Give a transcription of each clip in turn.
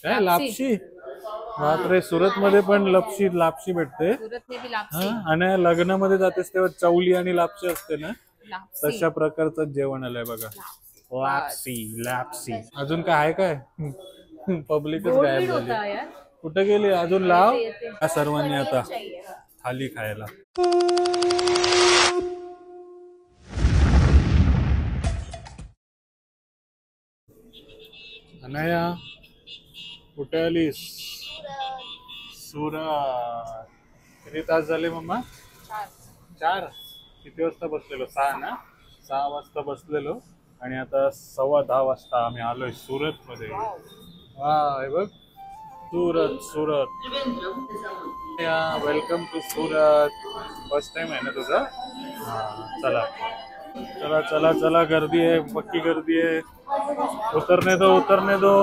काय लापशी? बापरे, सुरत मध्ये पण लापशी भेटते. आणि लग्नामध्ये जातेस तेव्हा चवली आणि लापशी असते ना, तशा प्रकारचं जेवण आलंय बघा. लापसी. अजून काय आहे काय? पब्लिकच गायब झाली. कुठे गेली? अजून लाव. सर्वांनी आता थाली खायला. अनाया कुठे आलीस? सुरत. किती तास झाले मम्मा? 4. किती वाजता बसलेलो? 6 ना? 6 वाजता बसलेलो आणि आता 10:15 वाजता आम्ही आलोय सुरत मध्ये. वा, हे बघ Surat. Welcome to Surat. First time आहे ना तुझा? चला चला चला चला, गर्दी आहे, पक्की गर्दी आहे. उतरने दो.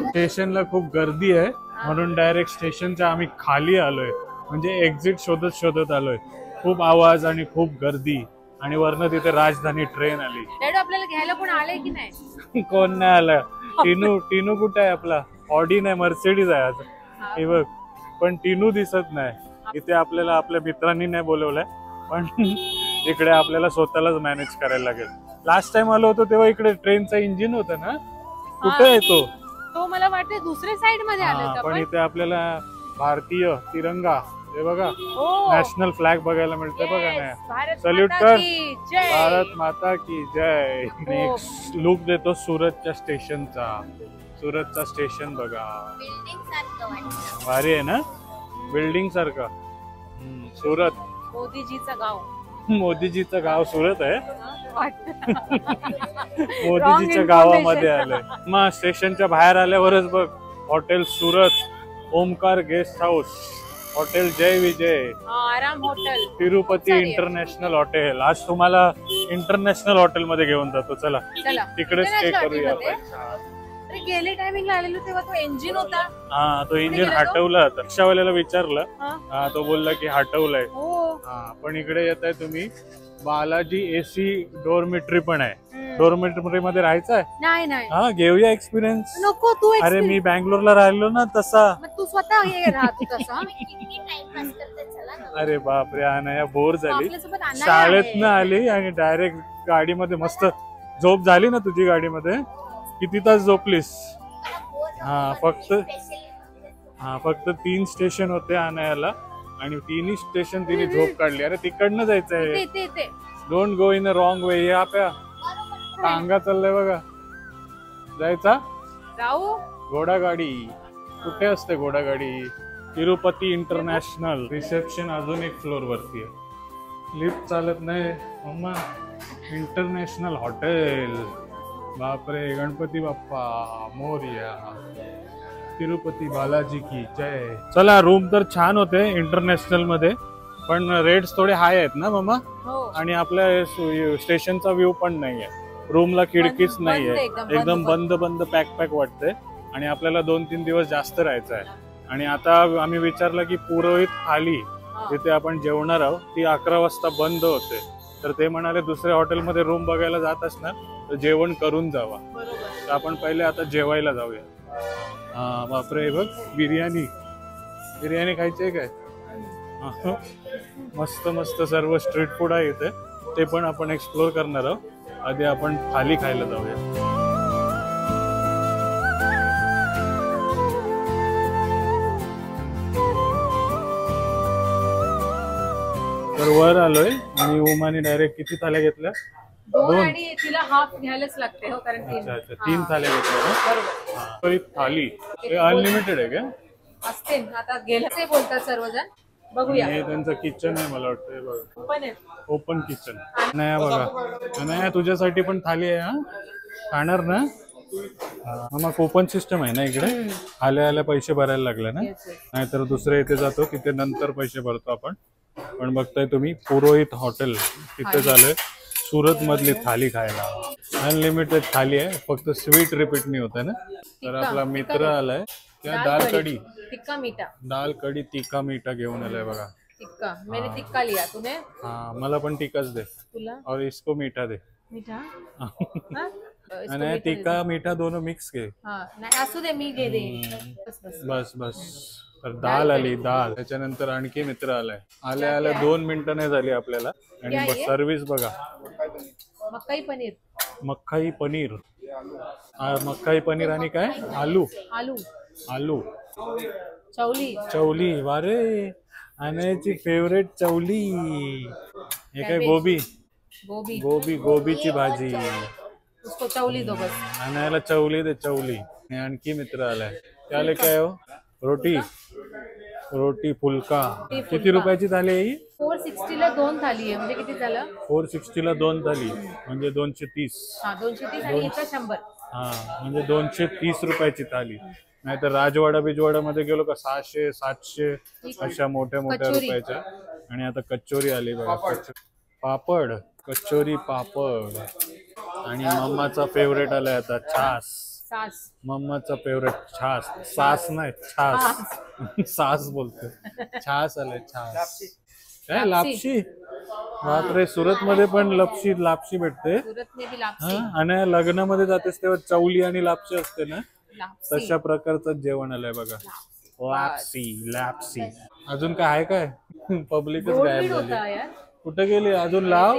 स्टेशनला खूप गर्दी आहे म्हणून डायरेक्ट स्टेशनच्या आम्ही खाली आलोय, म्हणजे एक्झिट शोधत आलोय. खूप आवाज आणि खूप गर्दी आणि वरनं तिथे राजधानी ट्रेन आली. आपल्याला घ्यायला कोण आलंय की नाही? कोण नाही आलं. टिनू कुठे आहे? आपला ऑडी नाही, मर्सिडीज आहे आज. हे बघ, पण टिनू दिसत नाही. इथे आपल्याला आपल्या मित्रांनी नाही बोलवलंय, पण इकडे आपल्याला स्वतःलाच मॅनेज करायला लागेल. लास्ट टाइम आलो होतो तेव्हा इकडे ट्रेनचा इंजिन होता ना, कुठे आहे तो? मला वाटते दुसऱ्या साइड मध्ये आलोय. पण इथे आपल्याला भारतीय तिरंगा, हे बघा, नॅशनल फ्लॅग बघायला मिळतंय बघा ना. सल्यूट कर. भारत माता की जय. एक लुक देतो सुरतच्या स्टेशनचा. सुरतचा स्टेशन बघा, भारी आहे ना, बिल्डिंग सारखा. सुरत मोदीजीचं गाव सुरत आहे. मोदीजीच्या गावामध्ये आलंय. मग स्टेशनच्या बाहेर आल्यावरच बघ, hotel Surat, Omkar guest house, hotel Jay Vijay, Aaram hotel, Tirupati international hotel. आज तुम्हाला इंटरनॅशनल हॉटेल मध्ये घेऊन जातो. चला तिकडे स्टे करूया आपण. गेले टायमिंगला आलेलो तेव्हा तो इंजिन होता. तो इंजिन हटवला. रिक्षावाल्याला विचारलं, तो बोलला की हटवलाय. पण इकडे येत आहे तुम्ही, बालाजी एसी डोरमिटरी पण आहे. डोरमिटरी मध्ये राहायचं आहे? घेऊया एक्सपिरियन्स. नको तू. अरे मी बँगलोरला राहिलो ना तसा. तू स्वतः राहतो तसा. अरे बापरे, अनाया बोर झाली. शाळेतनं आली आणि डायरेक्ट गाडीमध्ये मस्त झोप झाली ना तुझी गाडीमध्ये. किती तास झोपलीस? फक्त 3 स्टेशन होते अनायाला आणि 3ही स्टेशन तिने झोप काढली. अरे तिकडनं जायचंय. Don't go in a wrong way. या टांगा चाललंय बघा. जायचा घोडागाडी. कुठे असते घोडागाडी? तिरुपती इंटरनॅशनल. रिसेप्शन अजून एक फ्लोर वरती आहे. लिफ्ट चालत नाही मम्मा. International hotel. बापरे, गणपती बाप्पा मोरया. तिरुपती बालाजी की जय. चला, रूम तर छान होते इंटरनॅशनल मध्ये, पण रेट्स थोडे हाय आहेत ना मम्मा. आणि आपल्या स्टेशनचा व्ह्यू पण नाहीये. रूमला खिडकीच नाहीये, एकदम बंद पॅक वाटते. आणि आपल्याला 2-3 दिवस जास्त राहायचं आहे. आणि आता आम्ही विचारलं की पुरोहित थाली जिथे आपण जेवणार आहोत ती 11 वाजता बंद होते. तर ते म्हणाले दुसऱ्या हॉटेलमध्ये रूम बघायला जात असणार तर जेवण करून जावा. तर आपण पहिले आता जेवायला जाऊया. बापरे, बघ, बिर्याणी खायची आहे काय? मस्त सर्व स्ट्रीट फूड आहे इथे, ते पण आपण एक्सप्लोर करणार आहोत. आधी आपण थाली खायला जाऊया. तर वर आलोय आणि उमाने डायरेक्ट किती थाल्या घेतल्या? 2 आणि तिला हाफ घ्यायलाच लागते. हो, कारण 3 थाल्या घेतल्या. थाली अनलिमिटेड आहे का? असते आता. गेल्याचे बोलतात सर्वजण. बघूया. हे त्यांचं किचन आहे मला वाटतं. बघा, ओपन किचन. नाही बघा, नाही तुझ्यासाठी पण थाली आहे. खाणार ना मग? ओपन सिस्टम आहे ना इकडे. आल्या पैसे भरायला लागले ना, नाहीतर दुसऱ्या इथे जातो तिथे नंतर पैसे भरतो आपण. पण बघताय तुम्ही, पुरोहित हॉटेल तिथे झालंय सुरत मधली थाली खायला. अनलिमिटेड थाली आहे, फक्त स्वीट रिपीट नाही होत ना. तर आपला मित्र आलाय, क्या दाल कड़ी तिक्का मीठा घेऊन आलाय बघा. टिक्का मैंने टिक्का लिया, तूने? मला पण टिक्काच दे. तुला? और इसको मीठा दे. मीठा आणि तिखा मीठा दोनों मिक्स घे. नाही असू दे मी घे दे. बस बस. तर दाल आली दाल. त्याच्यानंतर आणखी मित्र आलाय. आल्या 2 मिनिटं नाही झाली आपल्याला आणि सर्व्हिस बघा. मक्काई पनीर. मक्काई पनीर. मक्काई पनीर आणि काय आलू आलू आलू चवली चवली. वारे आण्याची फेवरेट चवली. हे काय गोबी गोबी गोबी गोबीची भाजी. उसको चवली दो बस. आणायला चवली दे चवली. आणि आणखी मित्र आलाय. त्याला काय हो रोटी रोटी फुलका. किती रुपयाची थाली आहे ही? 460 ला 2 थाली आहे. म्हणजे किती झालं? 460 ला 2 थाली म्हणजे 230. 230 आणि इथं 100. म्हणजे 230 रुपयाची थाली. नाहीतर राजवाडा बिजवाडा मध्ये गेलो का 600 700 अशा मोठ्या मोठ्या रुपयाच्या. आणि आता कचोरी आली बघा. पापड कचोरी पापड. आणि मम्माचा फेवरेट आलाय आता छास. मम्माचा फेवरेट छास. सास नाही छास. सास बोलतो. छास आलाय छास. काय लापशी. बापरे सुरत मध्ये पण लापशी भेटते. आणि लग्नामध्ये जातेस तेव्हा चवली आणि लापशी असते ना तशा प्रकारचं जेवण आलंय बघा. लापसी. अजून काय आहे काय? पब्लिकच गायब झाली. कुठे गेली? अजून लाव.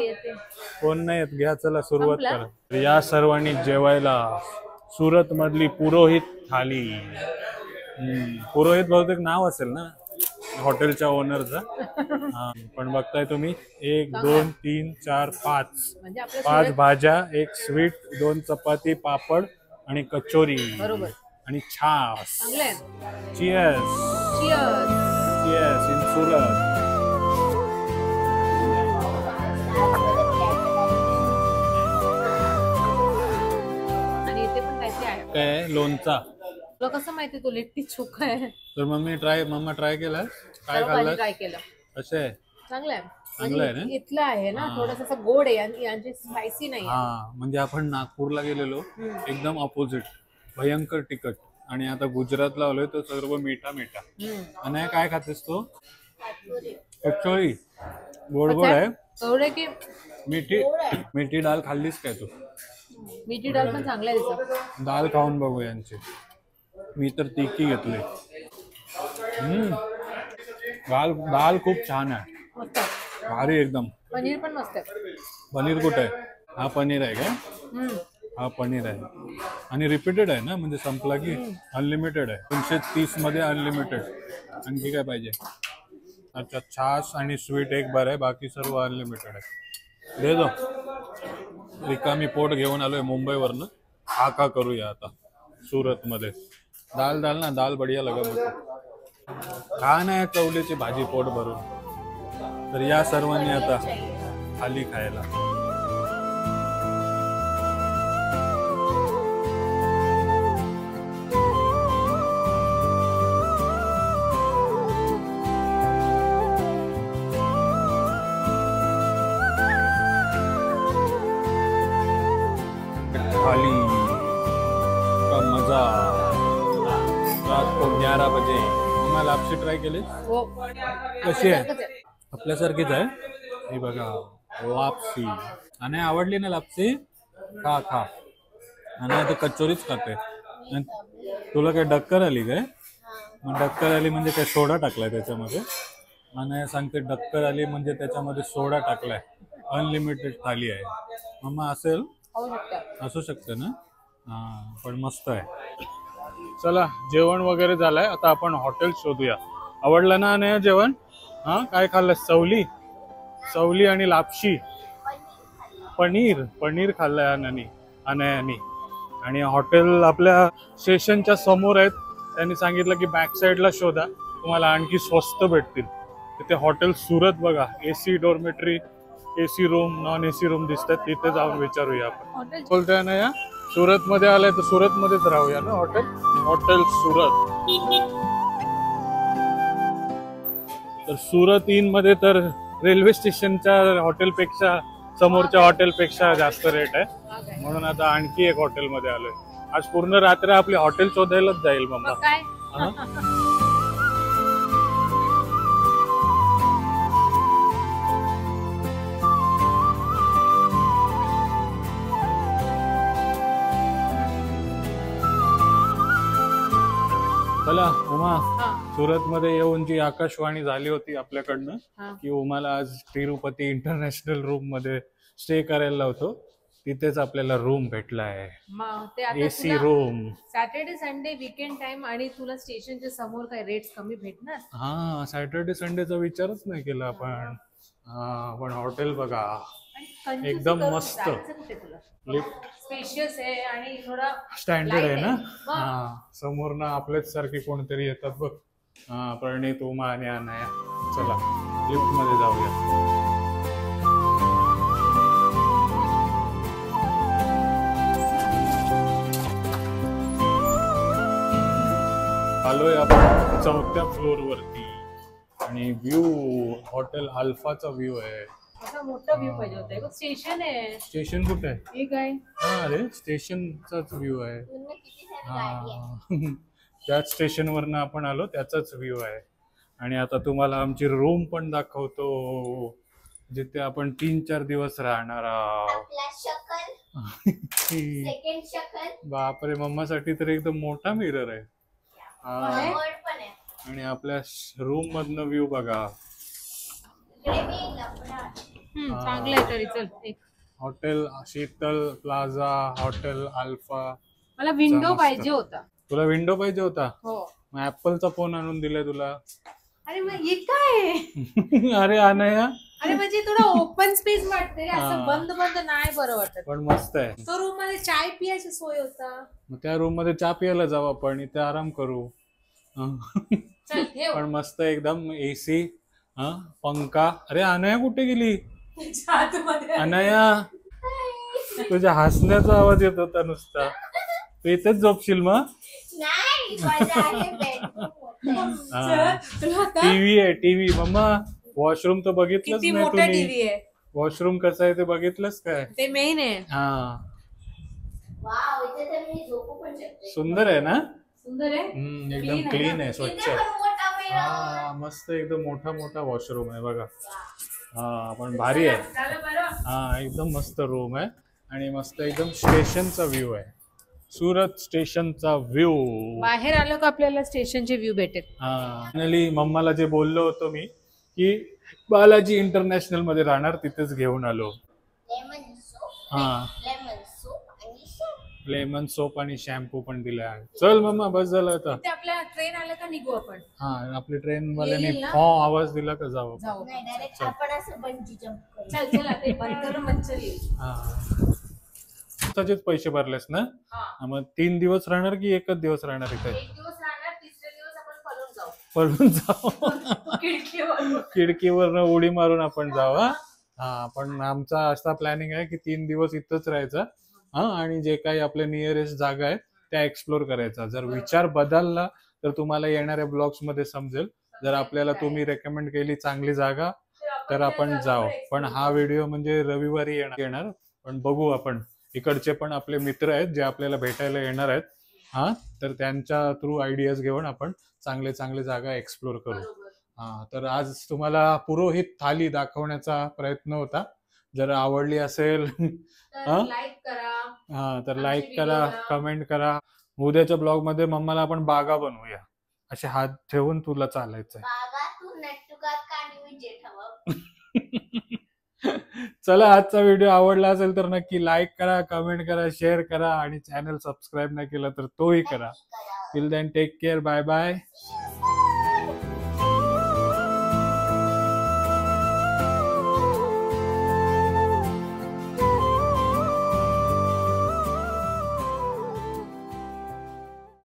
कोण नाही येत. घ्या चला सुरुवात करा. या सर्वांनी जेवायला सुरत मधली पुरोहित थाली. पुरोहित बहुतेक नाव असेल ना हॉटेलच्या ओनरचं. पण बघताय तुम्ही 1 2 3 4 5 भाज्या 1 स्वीट 2 चपाती पापड आणि कचोरी आणि chaas. Cheers cheers in Surat. काय लोणचा. तुला कसं माहिती तो लिट्टी चोखा आहे? तर मम्मा ट्राय केला. काय खाल्लं? ट्राय केलं. कसं आहे? चांगलं आहे. चांगलं आहे ना. इथलं आहे ना थोडंसं असं गोड आहे आणि यांची स्पायसी नाही. म्हणजे आपण नागपूरला गेलेलो एकदम ऑपोजिट भयंकर तिखट. आणि आता गुजरातला आलोय तर सर्व मिठा मिठा. आणि काय खातेस तो? कचोरी. गोड गोड आहे. एवढे की मिठी डाळ खाल्लीस काय तू? मिठी डाळ पण चांगला आहे. दाल खाऊन बघू यांची. मी तर तिखी घेतली. दाल खूप छान आहे. भारी एकदम. पनीर पण मस्त आहे. पनीर कुठे आहे? हा पनीर आहे काय? हा पनीर आहे. आणि रिपीटेड आहे ना म्हणजे संपला की अनलिमिटेड आहे. 330 मध्ये अनलिमिटेड. आणखी काय पाहिजे? अच्छा छास आणि स्वीट एक बार आहे. बाकी सर्व अनलिमिटेड आहे. दे दो. रिकामी पोट घेऊन आलोय मुंबईवरनं. खा करूया आता सुरत मध्ये. दाल ना दाल बढिया लगा मुझे. खा ना चवलीची भाजी पोट भरून. तर या सर्वांनी आता थाली खायला. थाली का मजा. रात को 11 बजे. मम्मा लापशी ट्राय केली? कशी आहे? आपल्यासारखीच आहे. हे बघा लापसी. आणि आवडली ना लापसी? खा. आणि आता कचोरीच खाते. तुला काय डक्कर आली काय? मग डक्कर आली म्हणजे काय सोडा टाकलाय त्याच्यामध्ये. आणि सांगते डक्कर आली म्हणजे त्याच्यामध्ये सोडा टाकलाय. अनलिमिटेड थाली आहे. मम्मा असेल असू शकते ना. पण मस्त आहे. चला जेवण वगैरे झालंय. आता आपण हॉटेल शोधूया. आवडलं ना नाही जेवण? काय खाल्लं? चवली आणि लापशी. पनीर खाल्लंय अनयानी. आणि हॉटेल आपल्या स्टेशनच्या समोर आहेत. त्यांनी सांगितलं की बॅक साईडला शोधा तुम्हाला आणखी स्वस्त भेटतील. तिथे हॉटेल सुरत बघा. AC dormitory AC room non AC room दिसतात. तिथे जाऊन विचारूया आपण. बोलतोय ना या सुरत मध्ये आलंय तर सुरत मध्येच राहूया ना. हॉटेल सुरत. तर सुरत इन मध्ये तर रेल्वे स्टेशनच्या हॉटेलपेक्षा समोरच्या हॉटेलपेक्षा जास्त रेट आहे. म्हणून आता आणखी एक हॉटेल मध्ये आलोय. आज पूर्ण रात्र आपली हॉटेल शोधायलाच जाईल मम्मा. चला उमा, हा सुरत मध्ये येऊन जी आकाशवाणी झाली होती आपल्याकडनं हा की उमाला आज तिरुपती इंटरनॅशनल रूम मध्ये स्टे करायला लावतो, तिथेच आपल्याला रूम भेटला आहे. मग ते आता एसी तुला room. Saturday Sunday weekend time आणि तुला स्टेशनच्या समोर काय रेट्स कमी भेटणार. हा, सॅटर्डे संडेचा विचारच नाही केला आपण. हा, पण हॉटेल बघा आणि कंजूसी एकदम करून मस्त. जायचं कुठे तुला. लिफ्ट स्पेशियस आहे आणि थोडा स्टँडर्ड आहे light ना. मग. हा, समोर ना आपलेच सारखे कोणतरी येतात बघ. हा, प्रणित, उमा आणि अनाया. चला लिफ्ट मध्ये जाऊया. आलोय आपण 4थ्या फ्लोअर वरती आणि व्ह्यू हॉटेल अल्फाचा व्ह्यू आहे. असा मोठा व्ह्यू पाहिजे होता. स्टेशन आहे. स्टेशन कुठे आहे? हे काय हा, अरे स्टेशनचाच व्ह्यू आहे. हा, त्याच स्टेशन वरनं आपण आलो, त्याचाच व्ह्यू आहे. आणि आता तुम्हाला आमची रूम पण दाखवतो जिथे आपण 3-4 दिवस राहणार आहोत. बापरे, मम्मासाठी तर एकदम मोठा मिरर आहे. हा, आणि आपल्या रूम मधनं व्ह्यू बघा. चांगलं आहे तरी. चल एक hotel Sheetal plaza, hotel alpha. मला विंडो मस्त. पाहिजे होता. तुला विंडो पाहिजे होता? हो. मग ऍपलचा फोन आणून दिलाय तुला. अरे मग हे काय अरे अनया, अरे म्हणजे थोडं ओपन स्पेस वाटते रे. असं हा. बंद बंद नाही बरं वाटत. पण मस्त आहे. तो रूम मध्ये चाय पियाची सोय होता. मग त्या रूम मध्ये चहा प्यायला जाऊ आपण, इथे आराम करू. चल ठेव. पण मस्त एकदम एसी, पंखा. अरे अनया कुठे गेली? आतमध्ये. अनया, तुझ्या हसण्याचा आवाज येत होता नुसता. तू इथेच झोपशील मग? तुला आता टीव्ही आहे, टीव्ही. मम्मा, वॉशरूम तर बघितलंच किती नाही मोठा तुम्ही. टीव्ही आहे. वॉशरूम कसं आहे ते बघितलंच काय? ते मेन आहे. हा, सुंदर आहे ना. सुंदर आहे. एकदम Clean आहे क्लीन ना? आहे, स्वच्छ आहे. हा, मस्त एकदम मोठा मोठा वॉशरूम आहे बघा. हा, पण भारी आहे. झालं बरं. हा, एकदम मस्त रूम आहे आणि मस्त एकदम स्टेशनचा व्ह्यू आहे. सुरत स्टेशनचा व्ह्यू. बाहेर आलो का आपल्याला स्टेशनचे व्ह्यू भेटेल. हा, फायनली मम्माला जे बोललो होतो मी की बालाजी इंटरनॅशनल मध्ये राहणार, तिथेच घेऊन आलो. हा, लेमन सोप आणि शॅम्पू पण दिला. चल मम्मा, बस झालं आता. ते आपल्या ट्रेन आलं का निघू आपण. हा, आपली ट्रेन वाल्याने येईल ना? आवाज दिला का जाऊ. जाऊ. चल चल चल आता हे बंद करून मंचर येईल. हा, त्याचेच पैसे भरलेस ना. हा. मग 3 दिवस राहणार की एकच दिवस राहणार इथे? एक दिवस राहणार, तिसरे दिवस आपण पळून जाऊ. पळून जाऊ. खिडकीवर. खिडकीवरनं उडी मारून आपण जाऊ. हा, पण आमचा असा प्लॅनिंग आहे की 3 दिवस इथंच राहायचं. हा, आणि जे काही आपल्या नियरेस्ट जागा आहेत त्या एक्सप्लोर करायचा. जर विचार बदलला तर तुम्हाला येणाऱ्या ब्लॉग्स मध्ये समजेल. जर आपल्याला तुम्ही रेकमेंड केली चांगली जागा तर आपण जाऊ. पण हा व्हिडिओ म्हणजे रविवारी येणार. पण बघू आपण. इकडचे पण आपले मित्र आहेत जे आपल्याला भेटायला येणार आहेत. हा, तर त्यांच्या थ्रू आयडियाज घेऊन आपण चांगले चांगले जागा एक्सप्लोर करू. हा, तर आज तुम्हाला पुरोहित थाली दाखवण्याचा प्रयत्न होता. जर आवडली असेल लाईक करा. हा, तर आमचे लाईक video करा, बघा. कमेंट करा. उद्याच्या ब्लॉग मध्ये मम्माला आपण बागा बनवूया. असे हात ठेवून तुला चालायचंय. चला, आजचा व्हिडिओ आवडला असेल तर नक्की लाईक करा, कमेंट करा, शेअर करा आणि चॅनल सबस्क्राईब नाही केलं तर तोही करा. Till then take care. Bye bye.